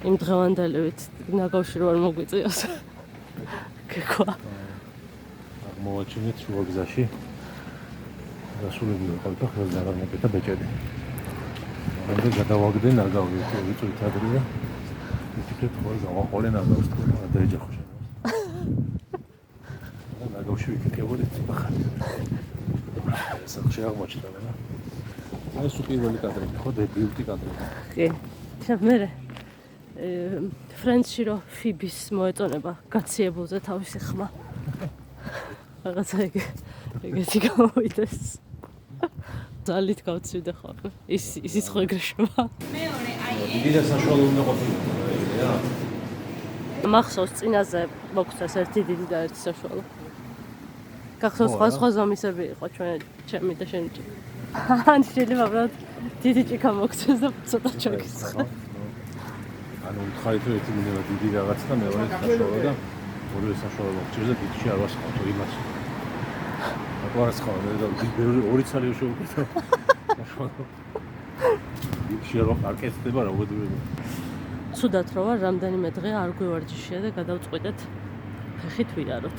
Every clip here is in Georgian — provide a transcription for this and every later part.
იმ დღევანდელივით ნაგავში რო არ მოგვიწიოს. გეკვა. მოვაჩინეთ შუა გზაში. დასულები ვიყავით და ხელს დაღამეკეთა ბეჭედი. მაგრამ გადავაგდენ არ გავიეთ ვიწვით ადრე და ვიფიქრეთ ხოლმე გავაყოლენ აგავს თქო ადრეჯახო შენ. და ნაგავში ვიკეთებოდი ახალი. სახში აღმოჩნდა რა. ეს პირველი კადრები ხო დებიუტი კადრები. კი. მე ფრენდსში რო ფიბის მოეწონება გაციებულზე თავისი ხმა. რაღაცა ეგეთი გამოვიდეს. ძალით გავცვიდე ხოლმე. ის ხო ეგრეშება. მეორე აი დიდი და საშუალო უნდა ყოფილიყო რა. მახსოვს წინაზე მოგწეს ერთი დიდი და ერთი საშუალო. გახსოვს სხვა ზომისები იყო ჩემი და შენი. ან შეიძლება უბრალოდ დიდი ჭიქა მოგწეს და ცოტა ჩაგისხა. ანუ ხარით რომ ერთი მინდა დიდი რაღაც და მეორე საშუალო და ორივე საშუალო მოგწეს და დიდში არ ვასხავთო იმას. აკوارს ხავდა და ორი ცალი შევუკეთო. საშუალო. დიდში არ ვაკეთდება რა უდები. ცუდად რო ვარ რამდენიმე დღე არ გვივარჯიშია და გადავწყვიტეთ ფეხით ვირაროთ.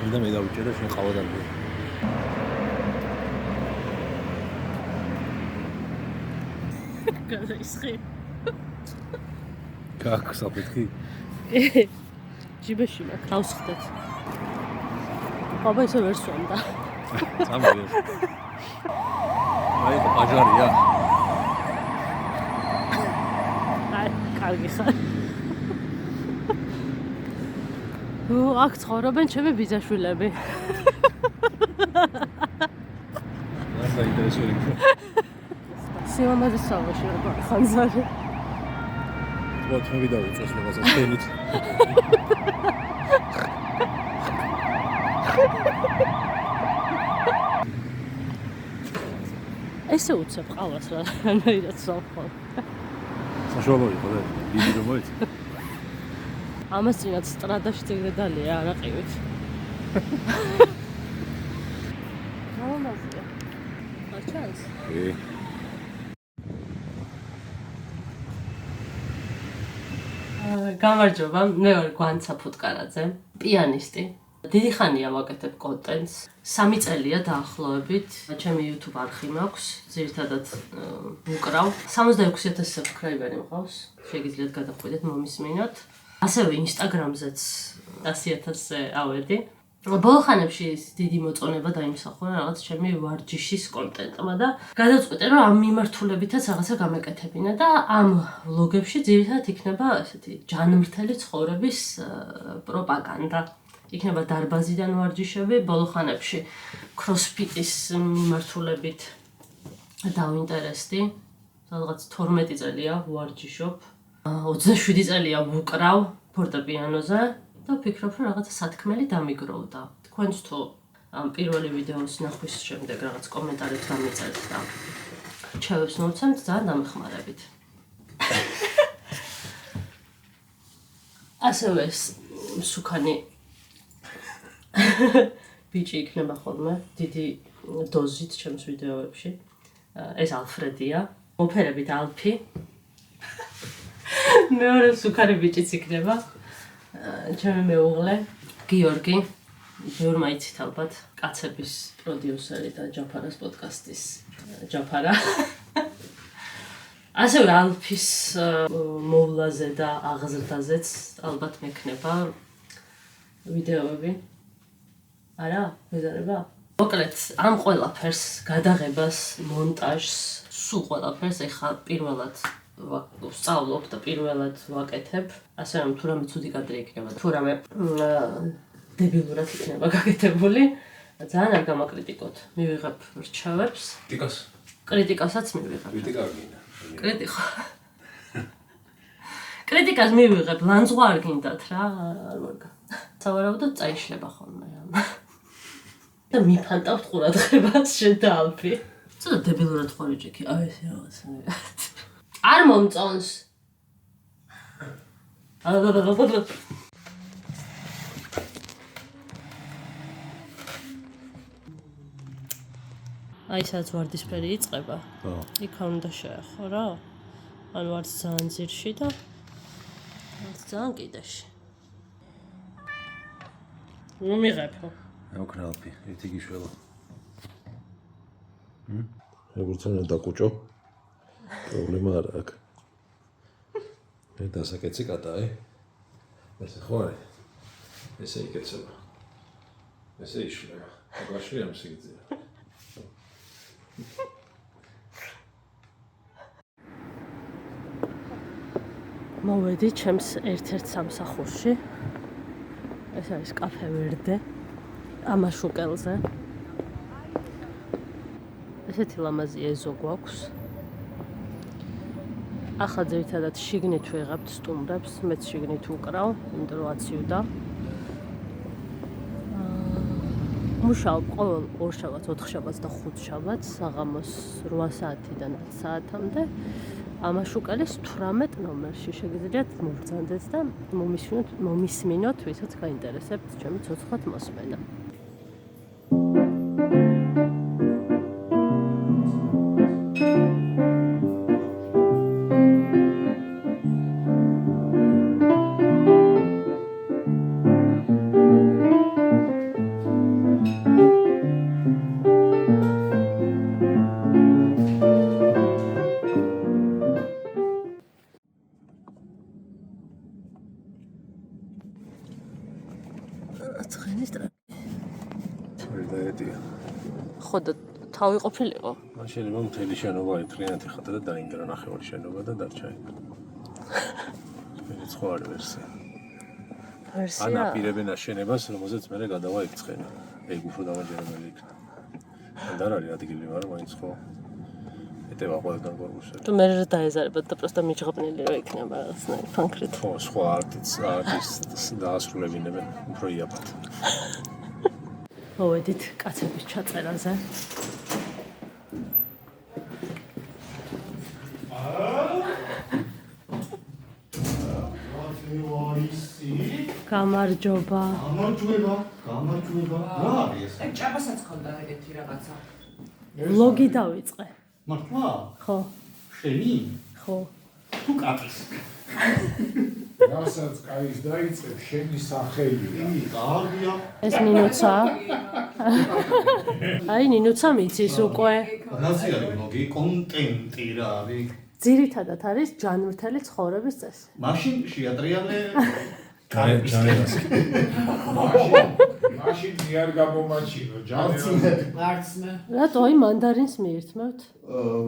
მინდა მე დავიჭერე შენ ყავადარბი. გადაისხი. კაკ საფეთქი. ჯიბეში მაქვს ავსხდეთ. ყობა ისე ვერ სვამდა. წამოიე. აი პაჟარია. კარგი ხარ. აქ ცხოვრობენ ჩემი ბიძაშვილები. რა საინტერესო იქნება. სიამაძის სალაში რა ხანძარი. ვთქვათ მე დავიწეს რაღაცა თენით. ესე უცებ ყავას რა რანაირად სალხო. საშუალო იყო და დიდი რომ მოიც. ამას წინათ სტრადაში წიგრედალია არაყივით. გამომაზია. არ ჩანს? კი. გამარჯობა, მე ვარ გვანცა ფუტკარაძე, პიანისტი. დიდი ხანია ვაკეთებ კონტენტს. 3 წელია დაახლოებით. ჩემი YouTube არხი მაქვს, ძირითადად ვუკრავ. 66,000 subscriber-ი მყავს. შეგიძლიათ გადახვიდეთ, მომისმინოთ. ასევე Instagram-ზეც 100,000-ზე ავედი. ბოლო ხანებში დიდი მოწონება დაიმსახურა რაღაც ჩემი ვარჯიშის კონტენტმა და გადავწყვიტე რომ ამ მიმართულებითაც რაღაცა გამეკეთებინა და ამ ვლოგებში ძირითადად იქნება ესეთი ჯანმრთელი ცხოვრების პროპაგანდა. იქნება დარბაზიდან ვარჯიშები, ბოლო ხანებში CrossFit-ის მიმართულებით დავინტერესდი. რაღაც 12 წელია ვარჯიშობ. 27 წელია ვუკრავ ფორტეპიანოზე და ვფიქრობ, რომ რაღაცა სათქმელი დამიგროვდა. თქვენც თუ ამ პირველი ვიდეოს ნახვის შემდეგ რაღაც კომენტარებს დამიწერთ და რჩევებს მოვცემთ, ძალიან დამეხმარებით. ასევე სუქანი ბიჭი იქნება ხოლმე დიდი დოზით ჩემს ვიდეოებში. ეს ალფრედია, მოფერებით ალფი. მეორე სუქარი ბიჭიც იქნება. ჩემი მეუღლე გიორგი, ბევრ მაიცით ალბათ, კაცების პროდიუსერი და ჯაფარას პოდკასტის ჯაფარა. ასევე ალფის მოვლაზე და აღზრდაზეც ალბათ მექნება ვიდეოები. არა, ვიზარება. მოკლედ, ამ ყველაფერს, გადაღებას, მონტაჟს, სულ ყველაფერს ეხლა პირველად ვსწავლობ და პირველად ვაკეთებ. ასე რომ თუ რამე ცუდი კადრი იქნება, თუ რამე დებილურად იქნება გაკეთებული, ძალიან არ გამაკრიტიკოთ. მივიღებ რჩევებს. კრიტიკასაც მივიღებ. კრიტიკა არ გინდა. კრიტიკას მივიღებ, ლანძღვა არ გინდათ რა, არ ვარგა. სავარაუდოდ წაიშლება ხოლმე რა. და მიფანტავთ ყურადღებას შენ და ალფი. ცოტა დებილურად ხوارიჭიქი, აი ეს რაღაც. არ მომწონს. აი სადაც ვარდისფერი იწყება. იქა უნდა შეეხო რა. ანუ არც ძალიან ძირში და არც ძალიან კიდეში. მომიღებო. ოკნალფი, ერთი გიშველო. როგორც უნდა დაკუჭო? პრობლემა არ აქვს. მე დასაკეცი კატაი. ესე ხო არის? ესე იკეცება. ესე იშლება. აბაში ამ სიგრძეა. მოვედი ჩემს ერთ-ერთ სამსახურში. ეს არის კაფე ვერდე. ამაშუკელზე. ესეთი ლამაზი ეზო გვაქვს. ახლა ძირითადად შიგნით ვიღებთ სტუმრებს, მეც შიგნით ვუკრავ, იმიტომ რომ აციუდა. მუშაობ ყოველ ორშაბათს, ოთხშაბათს და ხუთშაბათს, საღამოს 8 საათიდან 10 საათამდე. ამაშუკელის 18 ნომერში შეგიძლიათ მოვბრძანდეთ და მომისმინოთ, ვისაც გაინტერესებთ ჩემი ცოცხლად მოსმენა. ხო და თავი ყოფილიყო. მან შეიძლება მთელი შენობა ეთრიანათი ხატა და დაინგრა ნახევარი შენობა და დარჩა იქ. ეს ხო არის ვერსია. ვერსია. ან აპირებენ აშენებას, რომელზეც მე გადავა იქცხენა. ეგ უფრო დამაჯერებელი იქნა. ან არ არის ადგილი, მაგრამ მაინც ხო ეტევა ყველგან გორგუსები. თუ მე რა დაეზარებათ და პროსტა მიჯღებნილი რა იქნება რაღაცნაირი კონკრეტ. ხო, სხვა არტისტს დაასრულებინებენ, უფრო იაფად. მოვედით კაცების ჩაწერაზე. გამარჯობა. გამარჯობა. რა არის? აი ჭაბასაც ხონდა ეგეთი რაღაცა. ვლოგი დავიწყე. მართლა? ხო, შენი? ხო. თუ კაცის. რასაც კაის დაიწყებ, შენი სახელია. კარგია. ეს ნინოცაა. აი ნინოცა მიცის უკვე. რაზე არის ბლოგი? კონტენტი რა არის? ძირითადად არის ჯანმრთელი ცხოვრების წესი. მაშინ შეატრიალე ჯანერას. მაშინ მიარ გამომაჩინო, ჯანერა. მარცმე. რატო აი მანდარინს მიირთმევთ?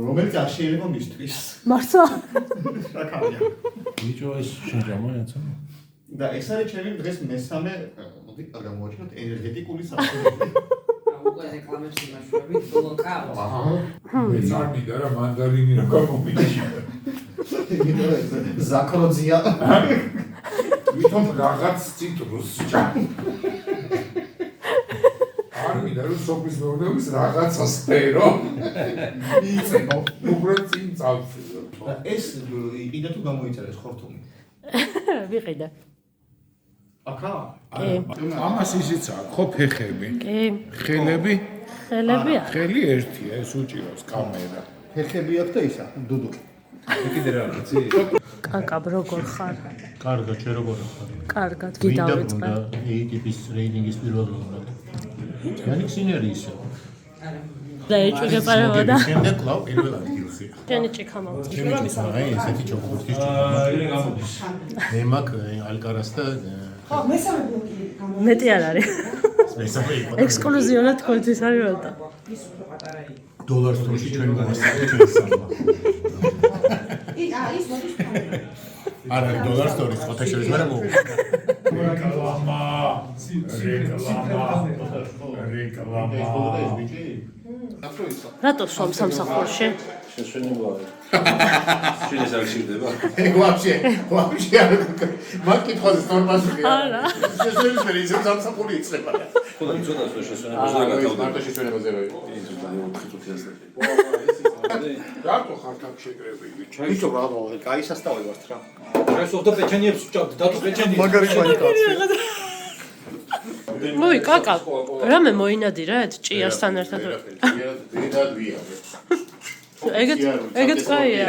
რომელიც არ შეიძლება მისთვის. მართლა? რა კამია. ბიჭო ეს შენ ჯამოიაცა? და ეს არის ჩემი დღეს მესამე, მოდი გამოვაჩინოთ ენერგეტიკული საფუძველი. უკვე რეკლამებს იმაშვები, ბლოკავა. მე წამიდა რა მანდარინი რა გამომიჩინო. ზაქროძია. ვითომ რაღაც ციტრუსს ჩა. არ მინდა რომ სოფლის მეურნეობის რაღაცა სფერო. იწევო, უბრალოდ წინ წავშვილო. ეს იყიდა თუ გამოიწერეს ხორთუმი. ვიყიდე. აკა? ამას ისიც აქვს, ხო ფეხები. კი. ხელები? ხელები არ. ხელი ერთია, ეს უჭირავს კამერა. ფეხები აქვს და ისა, დუდუკი. კიდე რა იცი? კაკაბ როგორ ხარ? კარგად, შე როგორ ხარ? კარგად, გიდავიწყე. ტიპის რეიტინგის პირველ ნომრად.იანი ქსინერი ისე. და ეჭვი პარავა და შემდეგ კლავ პირველ ადგილზეა. ჯენი ჭიქა მომწ. აი ესეთი ჩოგბურთის ჭიქა. მე მაგ ალკარას და ხო, მესამე ბლოკი გამო. მეტი არ არის. მესამე იყო. ექსკლუზიურად თქვენთვის არის რატო? ის უფრო პატარა იყო. დოლარს თორში ჩვენ მოვასწრებთ ჩვენ სამმა. ის მოდის კამერა. არა დოლარს თორში ხოთა შეიძლება რა მოვ. რეკლამა. რატო სვამ სამსახურში? შეშენებაა. შენ ეს არ შეიძლება. ეგ ვაფშე არ მაგ კითხვაზე ნორმალურია. არა. შეშენებელი ისე სამსახური იწება. ხოლმე იცოდას რომ შეშენებაზე რა გათავდა. მარტო შეშენებაზე რა იყო. რატო ხარ так შეკრებილი? ბიჭო რა კაი სასწავლი ვართ რა. ეს ოღონდ პეჩენიებს ვჭავდი, დათო პეჩენიებს. მაგარი კვალიფიკაცია. მოი კაკა. რამე მოინადირეთ ჭიასთან ერთად? დედად ვიარე. ეგეც კაია.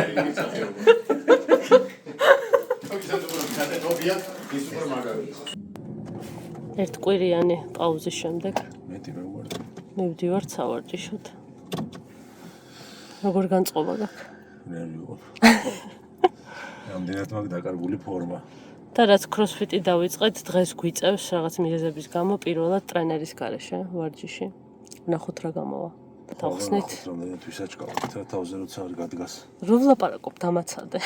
ზოგადად ის უფრო მაგარი. ერთკვირიანი პაუზის შემდეგ მეტი მე ვარ. მივდივარ სავარჯიშოდ. როგორ განწყობა გაქვს? ნერვი ვარ. ამდენად მაქვს დაკარგული ფორმა. და რაც CrossFit-ი დავიწყეთ, დღეს გვიწევს რაღაც მიზეზების გამო პირველად ტრენერის გარეშე ვარჯიში. ნახოთ რა გამოვა. დავხსნით. რამდენად ვისაჭკავთ და თავზე როცა არ გადგას. რომ ვლაპარაკობ დამაცადე.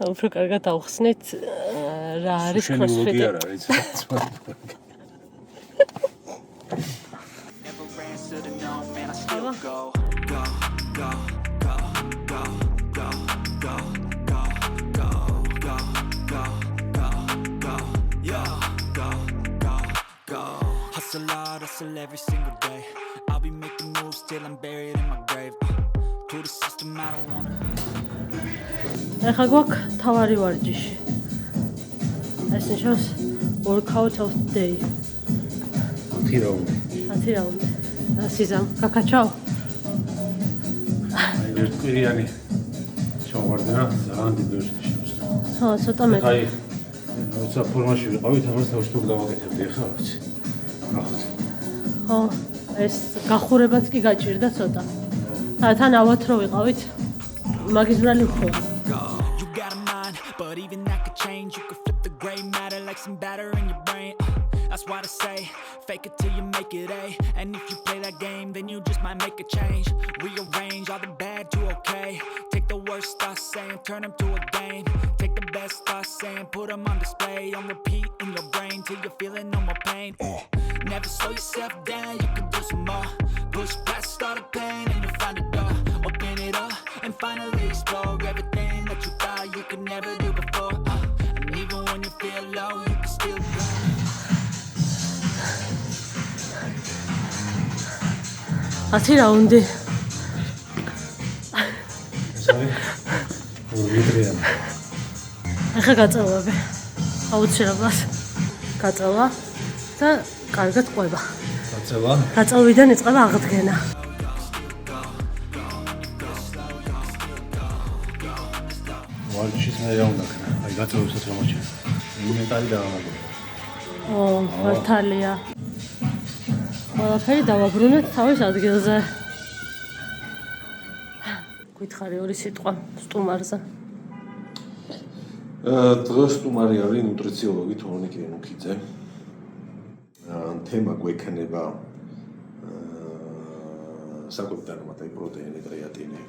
უფრო კარგად დავხსნით რა არის CrossFit-ი. არ არის. Never answer to no, man, I still go, go, go, go, go, go, go, go, go, go, go, go, go, yeah, go, go, go. Hustle hard, hustle every single day. I'll be making moves till I'm buried in my grave. To the system, I don't wanna be. ეხლა გვაქვს თავარი ვარჯიში. ეს ნიშნავს workout of the day. 10 რაუნდი. 10 რაუნდი. სიზამ, გაკაჩავ? ერთკვირიანი ჩავარდა ძალიან დიდ შეშოს. ხო, ცოტა მეტი. აი, როცა ფორმაში ვიყავით, ამას თავშტო გავაკეთებდი ახლა ვიცი. ნახოთ. ხო, ეს გახურებაც კი გაჭირდა ცოტა. თან ავათ რო ვიყავით, მაგის ბრალი უფრო. You got a mind, but even that could change. You could flip the gray matter like some batter in your brain. That's why I say, fake it till you make it A. And if you play that game, then you just might make a change. Rearrange all the bad to okay. Take the worst thoughts saying, turn them to a game. Take the best thoughts saying, put them on display. On repeat in your brain till you're feeling no more pain. Never slow yourself down, you can do some more. Push past all the pain and you'll find a door. Open it up and finally explore everything that you thought you could never do before. And even when you feel low, you can still go. ათი რაუნდი. ახლა გაწევები. აუცილებლად გაწევა და კარგად ყვება. გაწევა. გაწევიდან იწყება აღდგენა. ვარჯიშის მე რა უნდა ქნა? აი გაწევებსაც რა მოჭირდა. ინვენტარი დაამაგრე. მართალია. ყველაფერი დავაბრუნეთ თავის ადგილზე. გითხარი ორი სიტყვა სტუმარზე. დღეს სტუმარი არის ნუტრიციოლოგი თორნიკე ენუქიძე. თემა გვექნება საკვები დანამატი პროტეინი, კრეატინი,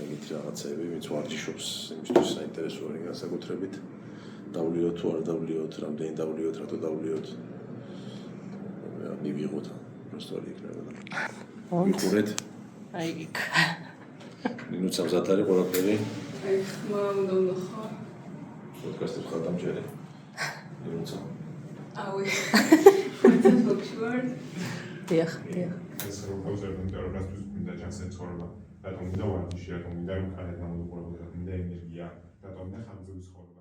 ეგეთი რაღაცები, ვინც ვარჯიშობს, იმისთვის საინტერესო არის განსაკუთრებით. დავლიოთ თუ არ დავლიოთ, რამდენი დავლიოთ, რატო დავლიოთ. მივიღოთ პროსტორი იქნება და ვიყურეთ. აი იქ. ნინუც ამზად არის ყველაფერი. აი ხმა უნდა ვნახო. პოდკასტებს ხარდამჭერი. ნინუცა. აუი. That's for sure. დიახ. ეს როგორ ინტერპრეტაციას მინდა ჯანსენ ცხოვრება. რატომ მინდა ვარჯიში, რატომ მინდა რომ ხალხი გამოიყურებოდა, მინდა ენერგია, რატომ მინდა ხანგრძლივი ცხოვრება.